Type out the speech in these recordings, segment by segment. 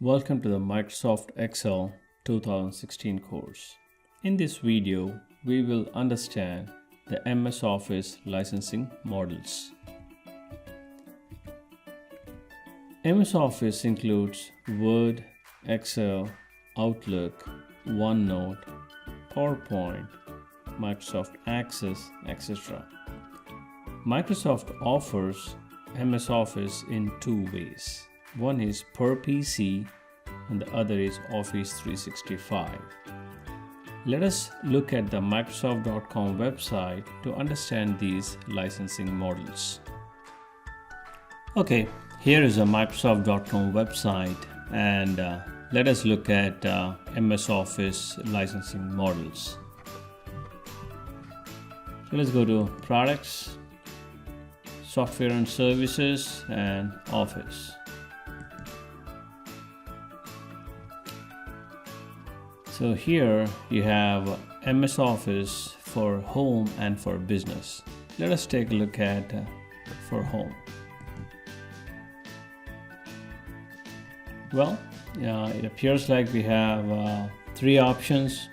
Welcome to the Microsoft Excel 2016 course. In this video, we will understand the MS Office licensing models. MS Office includes Word, Excel, Outlook, OneNote, PowerPoint, Microsoft Access, etc. Microsoft offers MS Office in two ways. One is per PC and the other is Office 365. Let us look at the Microsoft.com website to understand these licensing models. Okay, here is a Microsoft.com website and let us look at MS Office licensing models. So let's go to Products, Software and Services, and Office. So here you have MS Office for home and for business. Let us take a look at for home. Well, it appears like we have three options.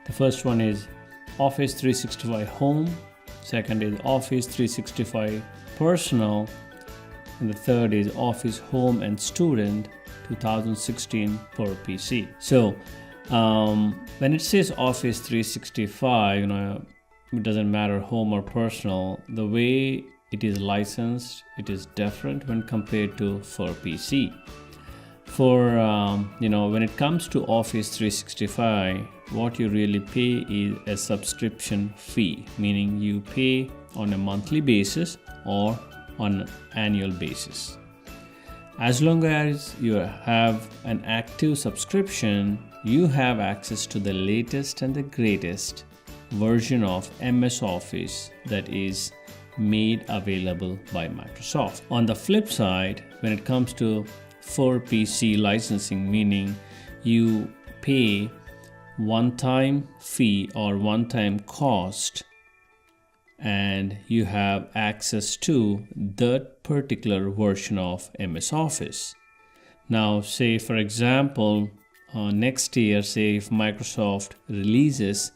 The first one is Office 365 Home. Second is Office 365 Personal. And the third is Office Home and Student 2016 per PC. So when it says Office 365, it doesn't matter home or personal. The way it is licensed, it is different when compared to for PC. For when it comes to Office 365, what you really pay is a subscription fee, meaning you pay on a monthly basis or on an annual basis. As long as you have an active subscription, you have access to the latest and the greatest version of MS Office that is made available by Microsoft. On the flip side, when it comes to for PC licensing, meaning you pay one-time fee or one-time cost and you have access to that particular version of MS Office. Now, say for example, next year, say if Microsoft releases,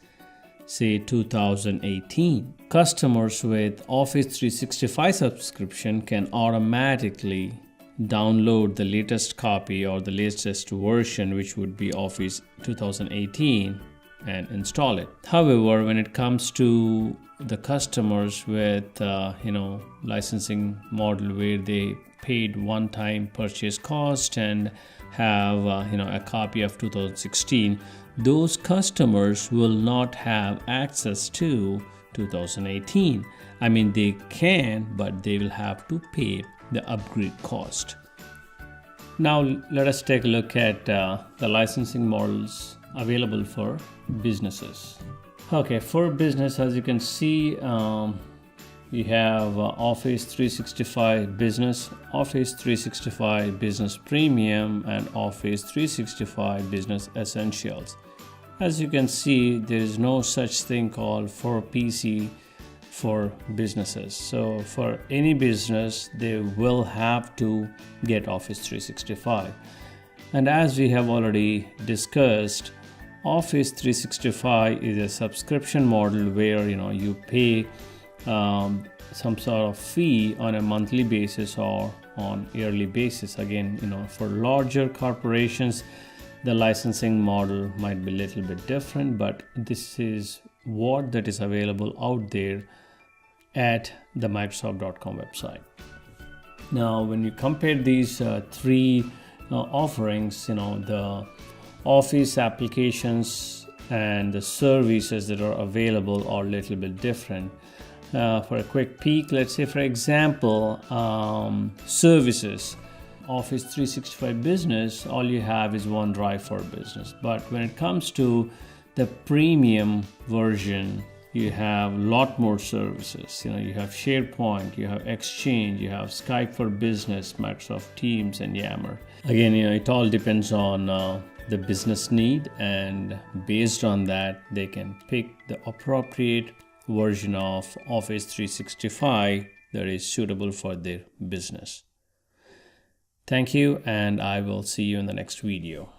say 2018, customers with Office 365 subscription can automatically download the latest copy or the latest version, which would be Office 2018, and install it. However, when it comes to the customers with licensing model where they paid one-time purchase cost and have a copy of 2016, those customers will not have access to 2018. I mean, they can, but they will have to pay the upgrade cost. Now let us take a look at the licensing models available for businesses. Okay, for business, as you can see, we have Office 365 Business, Office 365 Business Premium, and Office 365 Business Essentials. As you can see, there is no such thing called for PC for businesses. So for any business, they will have to get Office 365. And as we have already discussed, Office 365 is a subscription model where you pay some sort of fee on a monthly basis or on yearly basis. Again, for larger corporations, the licensing model might be a little bit different, but this is what that is available out there at the Microsoft.com website. Now, when you compare these three offerings, the Office applications and the services that are available are a little bit different. For a quick peek, let's say for example, services. Office 365 Business, all you have is OneDrive for Business. But when it comes to the premium version, you have a lot more services. You have SharePoint, you have Exchange, you have Skype for Business, Microsoft Teams, and Yammer. Again, it all depends on the business need, and based on that, they can pick the appropriate version of Office 365 that is suitable for their business. Thank you, and I will see you in the next video.